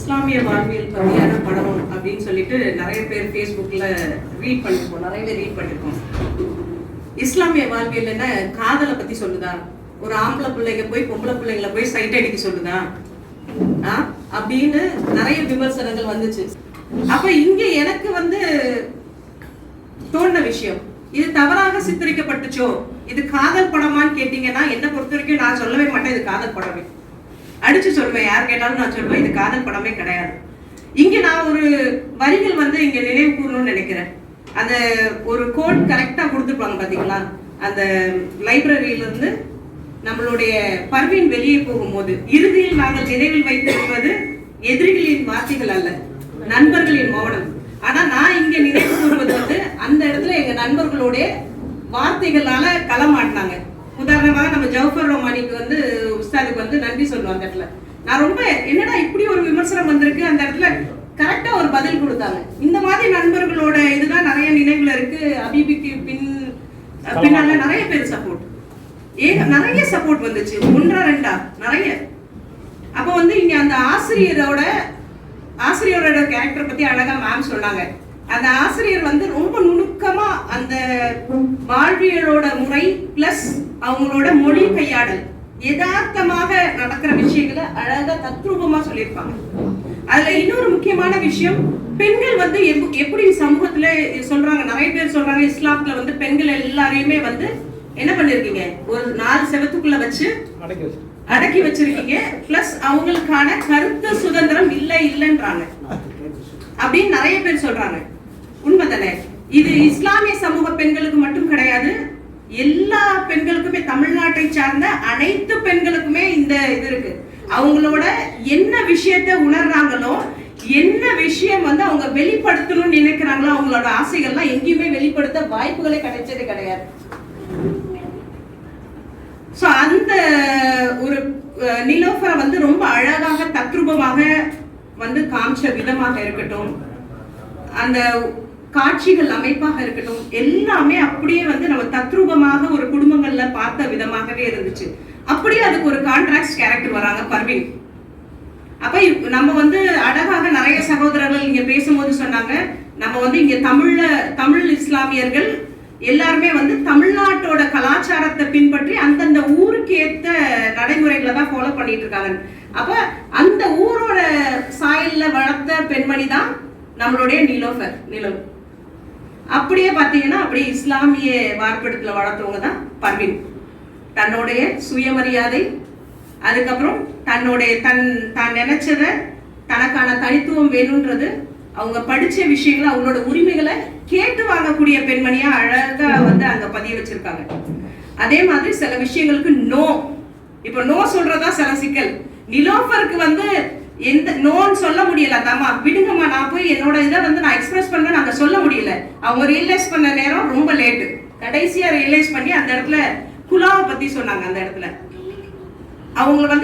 இஸ்லாமிய வாழ்வியல் பற்றியான படம் அப்படின்னு சொல்லிட்டு நிறைய பேர் ஃபேஸ்புக்கில் ரீட் பண்ணிருக்கோம், நிறைய பேர் ரீட் பண்ணிருக்கோம். இஸ்லாமிய வாழ்வியல் என்ன காதலை பற்றி சொல்லுதா? ஒரு ஆம்பளை பிள்ளைங்க போய் பொம்பளை பிள்ளைங்களை போய் சைட் அடிக்க சொல்லுதா அப்படின்னு நிறைய விமர்சனங்கள் வந்துச்சு. அப்ப இங்க எனக்கு தோன்ற விஷயம், இது தவறாக சித்தரிக்கப்பட்டுச்சோ, இது காதல் படமான்னு கேட்டீங்கன்னா என்ன பொறுத்த வரைக்கும் நான் சொல்லவே மாட்டேன் இது காதல் படமே. அடிச்சு சொல்லுவேன், யார் கேட்டாலும் நான் சொல்லுவேன் இது காதல் படமே கிடையாது. இங்க நான் ஒரு வரிகள் இங்க நினைவு கூறணும்னு நினைக்கிறேன். அந்த ஒரு கோட் கரெக்டா கொடுத்துருப்பாங்க பாத்தீங்களா, அந்த லைப்ரரியில இருந்து நம்மளுடைய பர்வீன் வெளியே போகும்போது, இறுதியில் நாங்கள் நினைவில் வைத்திருப்பது எதிரிகளின் வார்த்தைகள் அல்ல, நண்பர்களின் மௌனம். ஆனா நான் இங்க நினைவு கூறுவது அந்த இடத்துல எங்க நண்பர்களுடைய வார்த்தைகளால களமாட்டினாங்க. உதாரணமாக நம்ம ஜவுஃபர் ரோமானிக்கு உஸ்தாதுக்கு நன்றி சொல்லுவோம். அந்த இடத்துல நான் ரொம்ப என்னடா இப்படி ஒரு விமர்சனம் வந்திருக்கு, அந்த இடத்துல கரெக்டா ஒரு பதில் கொடுத்தாங்க. இந்த மாதிரி நண்பர்களோட இதுதான் நிறைய நினைவுல இருக்கு. அபிபிக்கு பின்னால நிறைய பேர் சப்போர்ட், நிறைய சப்போர்ட் வந்துச்சு, ஒன்றா ரெண்டா நிறைய. அப்போ இங்க அந்த ஆசிரியரோட கேரக்டர் பத்தி அழகா மேம் சொன்னாங்க. அந்த ஆசிரியர் ரொம்ப நுணுக்கமா அந்த வாழ்வியலோட முறை பிளஸ் அவங்களோட மொழி கையாடல், யதார்த்தமாக நடக்கிற விஷயங்களை அழகா தத்ரூபமா சொல்லியிருப்பாங்க. அதுல இன்னொரு முக்கியமான விஷயம், பெண்கள் எப்படி சமூகத்துல சொல்றாங்க, நிறைய பேர் சொல்றாங்க இஸ்லாத்துல பெண்கள் எல்லாரையுமே என்ன பண்ணிருக்கீங்க, ஒரு 4 செவத்துக்குள்ள வச்சு அடக்கி வச்சிருக்கீங்க, பிளஸ் அவங்களுக்கான கருத்து சுதந்திரம் இல்லைன்றாங்க அப்படின்னு நிறைய பேர் சொல்றாங்க. உண்மைதானே? இது இஸ்லாமிய சமூக பெண்களுக்கு மட்டும் கிடையாது, எல்லா பெண்களுக்குமே, தமிழ்நாட்டை சார்ந்த அனைத்து பெண்களுக்குமே இந்த இது இருக்கு. அவங்களோட என்ன விஷயத்தை உணர்றாங்களோ, என்ன விஷயம் அவங்க வெளிப்படுத்தணும்னு நினைக்கிறாங்களோ, அவங்களோட ஆசைகள்லாம் எங்கேயுமே வெளிப்படுத்த வாய்ப்புகளே கிடைச்சது கிடையாது. சோ அந்த ஒரு நிலோஃபரை ரொம்ப அழகாக தத்ரூபமாக காமிச்ச விதமாக இருக்கட்டும், அந்த காட்சிகள் அமைப்பாக இருக்கட்டும், எல்லாமே அப்படியே நம்ம தத்ரூபமாக ஒரு குடும்பங்கள்ல பார்த்த விதமாகவே இருந்துச்சு. அப்படியே அதுக்கு ஒரு கான்ட்ராக்ட் கேரக்டர் வராங்க பர்வீன். அப்ப நம்ம அழகாக நிறைய சகோதரர்கள் இங்க பேசும்போது சொன்னாங்க, நம்ம இங்க தமிழ் இஸ்லாமியர்கள் எல்லாருமே தமிழ்நாட்டோட கலாச்சாரத்தை பின்பற்றி அந்தந்த ஊருக்கு ஏத்த நடைமுறைகளை தான் ஃபாலோ பண்ணிட்டு இருக்காங்க. அப்ப அந்த ஊரோட சாயல்ல வளர்த்த பெண்மணி தான் நம்மளுடைய நிலவு. அப்படியே பாத்தீங்கன்னா அப்படியே இஸ்லாமிய வார்ப்பிடத்துல வளர்த்தவங்க தான் பர்வீன். தன்னுடைய சுயமரியாதை, அதுக்கப்புறம் தான் நினைச்சத தனக்கான தனித்துவம் வேணும்ன்றது, அவங்க படிச்ச விஷயங்களை, அவங்களோட உரிமைகளை கேட்டு வாங்கக்கூடிய பெண்மணியா அழகா அங்க பதிய வச்சிருக்காங்க. அதே மாதிரி சில விஷயங்களுக்கு இப்ப நோ சொல்றதா சில சிக்கல். நிலோஃபருக்கு எந்த நோன்னு சொல்ல முடியல, தாமா விடுங்கம்மா, நான் போய் என்னோட இதை நான் எக்ஸ்பிரஸ் பண்ண நாங்க சொல்ல முடியல. அவங்க ரியலைஸ் பண்ண நேரம் ரொம்ப லேட்டு, கடைசியா ரியலைஸ் பண்ணி அந்த இடத்துல குலாவை பத்தி சொன்னாங்க. அந்த இடத்துல அவங்க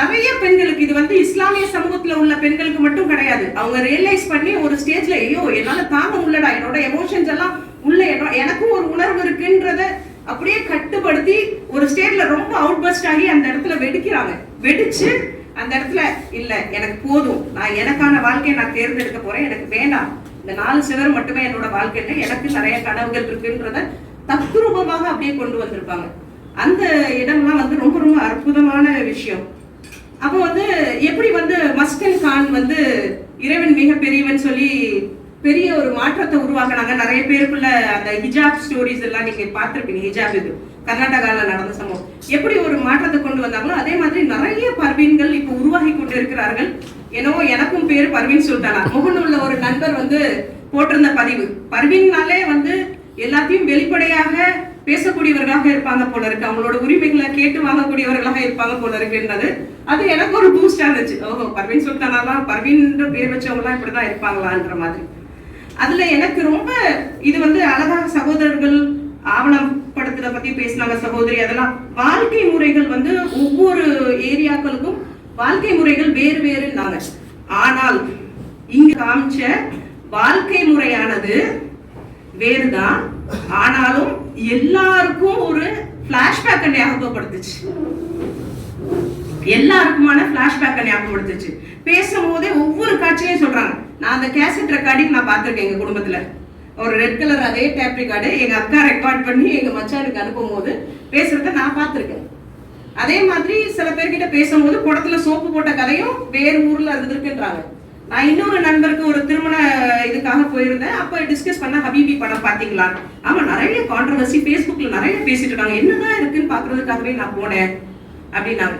நிறைய பெண்களுக்கு, இது இஸ்லாமிய சமூகத்துல உள்ள பெண்களுக்கு மட்டும் கிடையாது, அவங்க ரியலைஸ் பண்ணி ஒரு ஸ்டேஜ்ல ஐயோ என்னால தாங்க உள்ளடா, என்னோட எமோஷன்ஸ் எல்லாம் உள்ள எனக்கும் ஒரு உணர்வு இருக்குன்றத அப்படியே கட்டுப்படுத்தி ஒரு ஸ்டேட்ல ரொம்ப அவுட் பஸ்ட் ஆகி அந்த இடத்துல வெடிக்கிறாங்க. வெடிச்சு அந்த இடத்துல இல்ல எனக்கு போதும், நான் எனக்கான வாழ்க்கையை நான் தேர்ந்தெடுக்க போறேன், எனக்கு வேண்டாம் இந்த 4 சிவர் மட்டுமே என்னோட வாழ்க்கையில, எனக்கு நிறைய கனவுகள் இருக்குன்றத தத்ரூபமாக அப்படியே கொண்டு வந்திருப்பாங்க. அந்த இடம்லாம் ரொம்ப ரொம்ப அற்புதமான விஷயம். அப்போ எப்படி மஸ்கன் கான் இறைவன் மிக பெரியவன் சொல்லி பெரிய ஒரு மாற்றத்தை உருவாக்குனாங்க. நிறைய பேருக்குள்ள அந்த ஹிஜாப் ஸ்டோரிஸ் எல்லாம் நீங்க பார்த்திருப்பீங்க. ஹிஜாப் இது கர்நாடகாவில் நடந்த சம்பவம், எப்படி ஒரு மாற்றத்தை கொண்டு வந்தாங்களோ அதே மாதிரி நிறைய பர்வீன்கள் இப்போ உருவாகி கொண்டு இருக்கிறார்கள். ஏன்னோ எனக்கும் பேரு பர்வீன் சுல்தானா. முகநூல்ல ஒரு நண்பர் போட்டிருந்த பதிவு, பர்வீன்னாலே எல்லாத்தையும் வெளிப்படையாக பேசக்கூடியவர்களாக இருப்பாங்க போல இருக்கு, அவங்களோட உரிமைகளை கேட்டு வாங்கக்கூடியவர்களாக இருப்பாங்க போல இருக்குன்றது அது எனக்கு ஒரு பூஸ்டா இருந்துச்சு. ஓஹோ, பர்வீன் சுல்தானாலாம், பர்வீன் பேர் வச்சவங்க எல்லாம் இப்படிதான் இருப்பாங்களான்ற மாதிரி. அதுல எனக்கு ரொம்ப இது அழகாக சகோதரர்கள் ஆவணம் படத்துல பத்தி பேசினாங்க சகோதரி. அதெல்லாம் வாழ்க்கை முறைகள் ஒவ்வொரு ஏரியாக்களுக்கும் வாழ்க்கை முறைகள் வேறு வேறுனாங்க. ஆனால் இங்க காமிச்ச வாழ்க்கை முறையானது வேறுதான், ஆனாலும் எல்லாருக்கும் ஒரு பிளாஷ்பேக் ஞாபகப்படுத்துச்சு. எல்லாருக்குமான பிளாஷ்பேக் ஞாபகப்படுத்துச்சு. பேசும் போதே ஒவ்வொரு அந்த கேசட் ரெக்கார்டிங் நான் பார்த்துருக்கேன் எங்க குடும்பத்துல. ஒரு ரெட் கலர் அதே டேப் ரெக்கார்டு எங்க அக்கா ரெக்கார்ட் பண்ணி எங்க மச்சானுக்கு அனுப்பும் போது பேசுறத நான் பார்த்துருக்கேன். அதே மாதிரி சில பேர்கிட்ட பேசும்போது குடத்துல சோப்பு போட்ட கதையும் வேறு ஊர்ல இருக்குன்றாங்க. நான் இன்னொரு நண்பருக்கு ஒரு திருமண இதுக்காக போயிருந்தேன். அப்ப டிஸ்கஸ் பண்ண ஹபீபி படம் பாத்தீங்களா? ஆமா, நிறைய கான்ட்ரவர்சி ஃபேஸ்புக்ல நிறைய பேசிட்டு இருக்காங்க. என்னதான் இருக்குன்னு பாக்குறதுக்காகவே நான் போனேன் அப்படின்னாங்க.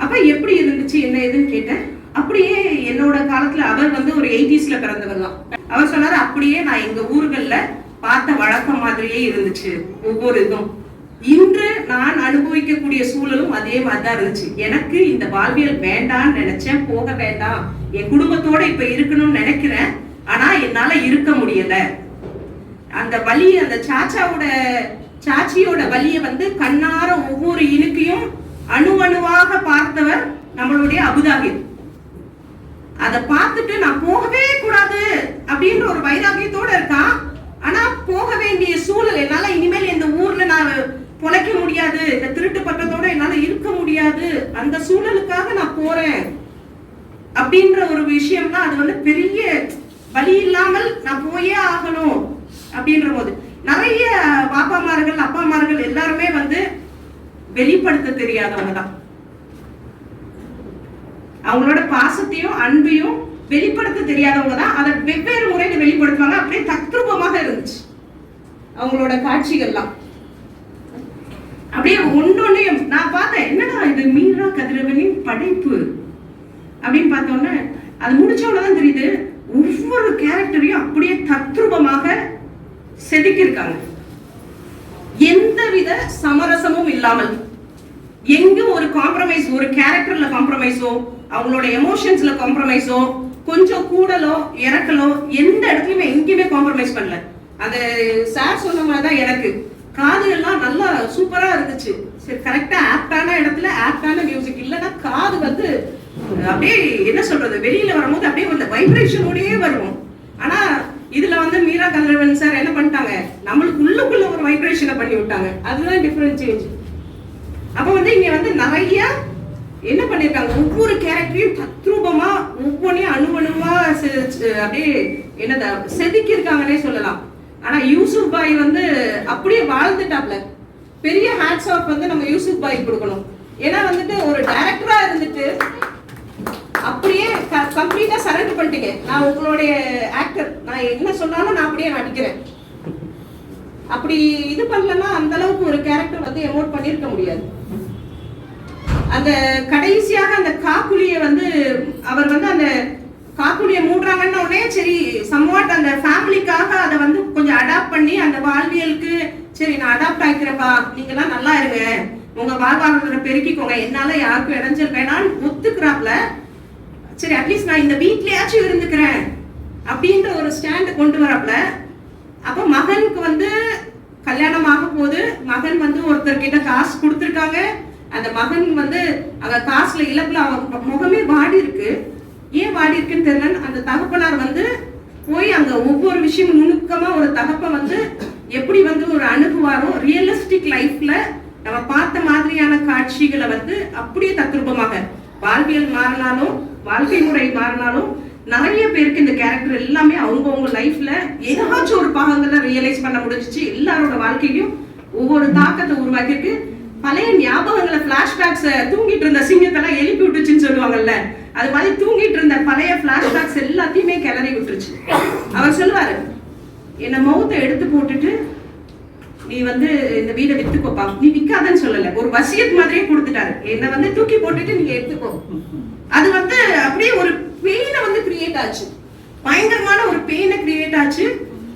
அப்ப எப்படி இருந்துச்சு என்ன ஏதுன்னு கேட்டேன். அப்படியே என்னோட காலத்துல அவர் வந்து ஒரு 80sல பிறந்தவர் தான். அவர் சொன்னாரு, அப்படியே நான் எங்க ஊர்கள்ல பார்த்த வழக்கம் மாதிரியே இருந்துச்சு ஒவ்வொரு இதுவும். இன்று நான் அனுபவிக்கக்கூடிய சூழலும் அதே மாதிரிதான் இருந்துச்சு. எனக்கு இந்த வாழ்வியல் வேண்டான்னு நினைச்சேன், போக வேண்டாம், என் குடும்பத்தோட இப்ப இருக்கணும்னு நினைக்கிறேன், ஆனா என்னால இருக்க முடியல. அந்த வலி, அந்த சாச்சியோட வலியை வந்து கண்ணார ஒவ்வொரு இனுக்கையும் அணுவாக பார்த்தவர் நம்மளுடைய அபுதாபிர். அதை பார்த்துட்டு நான் போகவே கூடாது அப்படின்ற ஒரு வைராகியத்தோட இருக்கான். ஆனா போக வேண்டிய சூழல், என்னால இனிமேல் இந்த ஊர்ல நான் பொழைக்க முடியாது, இந்த திருட்டு பட்டத்தோட என்னால இருக்க முடியாது, அந்த சூழலுக்காக நான் போறேன் அப்படின்ற ஒரு விஷயம்னா அது வந்து பெரிய வழி இல்லாமல் நான் போயே ஆகணும் அப்படின்ற போது நிறைய பாப்பாமார்கள் அப்பாமார்கள் எல்லாருமே வந்து வெளிப்படுத்த தெரியாதவங்க தான். அவங்களோட பாசத்தையும் அன்பையும் வெளிப்படுத்த தெரியாதவங்க தான். அதை வெவ்வேறு முறையில வெளிப்படுத்துவாங்க. அப்படியே தத்ரூபமாக இருந்துச்சு அவங்களோட காட்சிகள்லாம். அப்படியே ஒன்னொன்னையும் நான் பார்த்தேன், என்னடா இது மீரா கதிரவனின் படைப்பு அப்படின்னு பார்த்தோன்னே அது முடிச்சோன்னதான் தெரியுது, ஒவ்வொரு கேரக்டரையும் அப்படியே தத்ரூபமாக செதுக்கியிருக்காங்க. எந்தவித சமரசமும் இல்லாமல், எங்க ஒரு காம்ப்ரமைஸ், ஒரு கேரக்டர்ல காம்ப்ரமைஸோ, அவங்களோட எமோஷன்ஸ்ல காம்ப்ரமைஸோ, கொஞ்சம் கூடலோ இறக்கலோ எந்த இடத்துலயுமே எங்கேயுமே காம்ப்ரமைஸ் பண்ணல. அந்த சார் சொன்ன மாதிரிதான் எனக்கு காது எல்லாம் நல்லா சூப்பரா இருந்துச்சு. சரி, கரெக்டா ஆப்டான இடத்துல ஆப்டான மியூசிக் இல்லைன்னா காது வந்து அப்படியே என்ன சொல்றது, வெளியில வரும்போது அப்படியே அந்த வைப்ரேஷனோடயே வரும். ஆனா இதுல வந்து மீரா கதிரவன் சார் என்ன பண்ணிட்டாங்க, நம்மளுக்கு உள்ளுக்குள்ள ஒரு வைப்ரேஷனை பண்ணி விட்டாங்க. அதுதான் டிஃபரன்ஸ் சேஞ்ச். அப்ப வந்து இங்க வந்து நிறைய என்ன பண்ணிருக்காங்க, ஒவ்வொரு கேரக்டரையும் தத்ரூபமா ஒவ்வொன்றையும் அணுவணுவா அப்படியே என்னத செதுக்கி இருக்காங்கன்னே சொல்லலாம். ஆனா யூசுப் பாய் வந்து அப்படியே வாழ்ந்துட்டாப்ல. பெரிய ஹேட்ஸ் ஆஃப் வந்து நம்ம யூசுப் பாய் கொடுக்கணும். ஏன்னா வந்துட்டு ஒரு டைரக்டரா இருந்துட்டு அப்படியே கம்ப்ளீட்டா சரண்டர் பண்ணிட்டீங்க. நான் உங்களுடைய ஆக்டர், நான் என்ன சொன்னாலும் நான் அப்படியே நடிக்கிறேன். அப்படி இது பண்ணலன்னா அந்த அளவுக்கு ஒரு கேரக்டர் வந்து எமோட் பண்ணிருக்க முடியாது. அந்த கடைசியாக அந்த காக்குலியை வந்து அவர் வந்து அந்த காக்குலியை மூடுறாங்கன்னு உடனே சரி சம்வாட் அந்த ஃபேமிலிக்காக அதை வந்து கொஞ்சம் அடாப்ட் பண்ணி அந்த வாழ்வியலுக்கு சரி நான் அடாப்ட் ஆகிக்கிறப்பா, நீங்கெல்லாம் நல்லா இருங்க, உங்க வாழ்வாதாரத்தை பெருக்கிக்கோங்க, என்னால யாருக்கும் இடைஞ்சல் வேணான்னு ஒத்துக்கிறாப்ல. சரி அட்லீஸ்ட் நான் இந்த வீட்லயாச்சும் இருந்துக்கிறேன் அப்படின்ற ஒரு ஸ்டாண்ட் கொண்டு வரப்பல. அப்ப மகனுக்கு வந்து கல்யாணம் ஆக போது, மகன் வந்து ஒருத்தர்கிட்ட காசு கொடுத்துருக்காங்க. அந்த மகன் வந்து அங்க காசுல இழப்புல அவங்க முகமே வாடி இருக்கு. ஏன் வாடி இருக்குன்னு தெரியல. அந்த தகப்பனார் வந்து போய் அங்க ஒவ்வொரு விஷயம் நுணுக்கமா ஒரு தகப்பன் வந்து எப்படி வந்து ஒரு அணுகுவாரோ, ரியலிஸ்டிக் லைஃப்ல நம்ம பார்த்த மாதிரியான காட்சிகளை வந்து அப்படியே தத்ரூபமாக வாழ்வியல் மாறினாலும் வாழ்க்கை முறை மாறினாலும் நிறைய பேருக்கு இந்த கேரக்டர் எல்லாமே அவங்கவுங்க லைஃப்ல ஏதாச்சும் ஒரு பாகங்களை ரியலைஸ் பண்ண முடிஞ்சிச்சு. எல்லாரோட வாழ்க்கையிலும் ஒவ்வொரு தாக்கத்தை உருவாக்கிருக்கு. பழைய ஞாபகங்களை, பிளாஷ்பேக்ஸ், தூங்கிட்டு இருந்த சிங்கத்தெல்லாம் எழுப்பி விட்டுச்சுன்னு சொல்லுவாங்கல்ல, அது மாதிரி தூங்கிட்டு இருந்த பழைய பிளாஷ்பேக்ஸ் எல்லாத்தையுமே கிளறி விட்டுருச்சு. அவர் சொல்லுவாரு, என்ன மௌத்தை எடுத்து போட்டுட்டு நீ வந்து இந்த வீடை வித்துக்கோப்பா, நீ விற்காதன்னு சொல்லல, ஒரு வசியத் மாதிரியே கொடுத்துட்டாரு. என்ன வந்து தூக்கி போட்டுட்டு நீங்க எடுத்துக்கோ. அது வந்து அப்படியே ஒரு பெயினை வந்து கிரியேட் ஆச்சு, பயங்கரமான ஒரு பெயினை கிரியேட் ஆச்சு.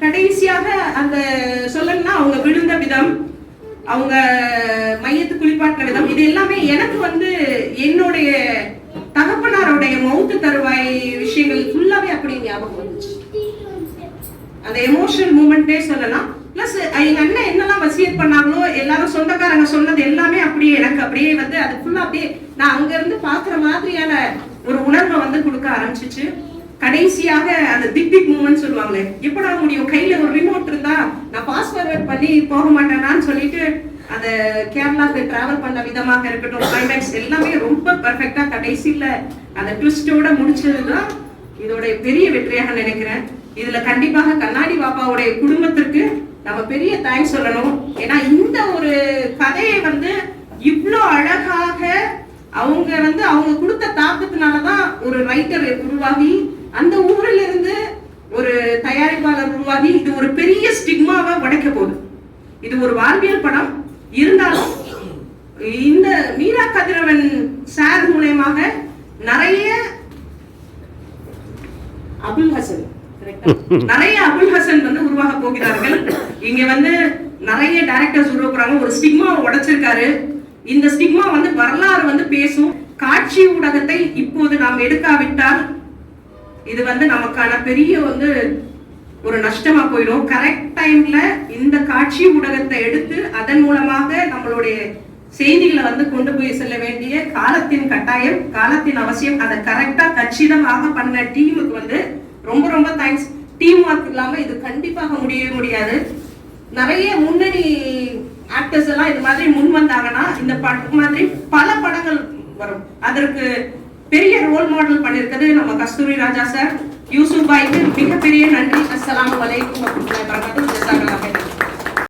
கடைசியாக அந்த சொல்லணும்னா அவங்க விழுந்த விதம், அவங்க மையத்து குளிப்பாட்டின விதம், இது எல்லாமே எனக்கு வந்து என்னுடைய தகப்பனாருடைய மௌத்து தருவாய் விஷயங்கள் ஃபுல்லாவே அப்படியே ஞாபகம் வந்துச்சு. அந்த எமோஷனல் மூமெண்டே சொல்லலாம். பிளஸ் எங்க அண்ணன் என்னெல்லாம் வசியத் பண்ணாங்களோ, எல்லாரும் சொந்தக்காரங்க சொன்னது எல்லாமே அப்படியே எனக்கு அப்படியே வந்து அது ஃபுல்லா அப்படியே நான் அங்க இருந்து பாக்குற மாதிரியான ஒரு உணர்வை வந்து கொடுக்க ஆரம்பிச்சிச்சு. கடைசியாக அந்த திக் மூமெண்ட் சொல்லுவாங்களே, எப்படா முடியும், கையில ஒரு ரிமோட் இருந்தா நான் பாஸ் ஃபார்வர்ட் பண்ணி போக மாட்டேனான்னு சொல்லிட்டு அந்த கேரளாக்கு டிராவல் பண்ண விதமாக இருக்கட்டும், கிளைமேக்ஸ் எல்லாமே ரொம்ப பெர்ஃபெக்டா கடைசியில அந்த ட்விஸ்டோட முடிச்சதுதான் இதோட பெரிய வெற்றியாக நினைக்கிறேன். இதுல கண்டிப்பாக கண்ணாடி பாப்பாவுடைய குடும்பத்திற்கு நம்ம பெரிய தேங்க்ஸ் சொல்லணும். ஏன்னா இந்த ஒரு கதையை வந்து இவ்வளோ அழகாக அவங்க கொடுத்த தாக்கத்தினாலதான் ஒரு ரைட்டர் உருவாகி, அந்த ஊரில் இருந்து ஒரு தயாரிப்பாளர் உருவாகி, இது ஒரு பெரிய ஸ்டிக்மாவை உடைக்க போகுது. இது ஒரு வாழ்வியல் படம் இருந்தாலும் இந்த மீரா கதிரவன் சார் மூலமாக நிறைய அபுல் ஹசன் வந்து உருவாக போகிறார்கள். இங்க வந்து நிறைய டைரக்டர்ஸ் உருவாக்குறாங்க. ஒரு ஸ்டிக்மா உடைச்சிருக்காரு. இந்த ஸ்டிக்மா வந்து வரலாறு வந்து பேசும். காட்சி ஊடகத்தை இப்போது நாம் எடுக்காவிட்டால் இது வந்து நமக்கான பெரிய வந்து ஒரு நஷ்டமா போயிடும். கரெக்ட் டைம்ல இந்த காட்சி ஊடகத்தை எடுத்து அதன் மூலமாக நம்மளுடைய செய்திகளை வந்து கொண்டு போய் செல்ல வேண்டிய காலத்தின் கட்டாயம், காலத்தின் அவசியம். அதை கரெக்டா கச்சிதமாக பண்ண டீமுக்கு வந்து ரொம்ப ரொம்ப தேங்க்ஸ். டீம் ஒர்க் இல்லாம இது கண்டிப்பாக முடியவே முடியாது. நிறைய முன்னணி ஆக்டர்ஸ் எல்லாம் இது மாதிரி முன் வந்தாங்கன்னா இந்த படம் மாதிரி பல படங்கள் வரும். அதற்கு பெரிய ரோல் மாடல் பண்ணிருக்கிறது நம்ம கஸ்தூரி ராஜா சார். யூசுப் பாய்க்கு மிகப்பெரிய நன்றி. அஸ்ஸலாமு அலைக்கும்.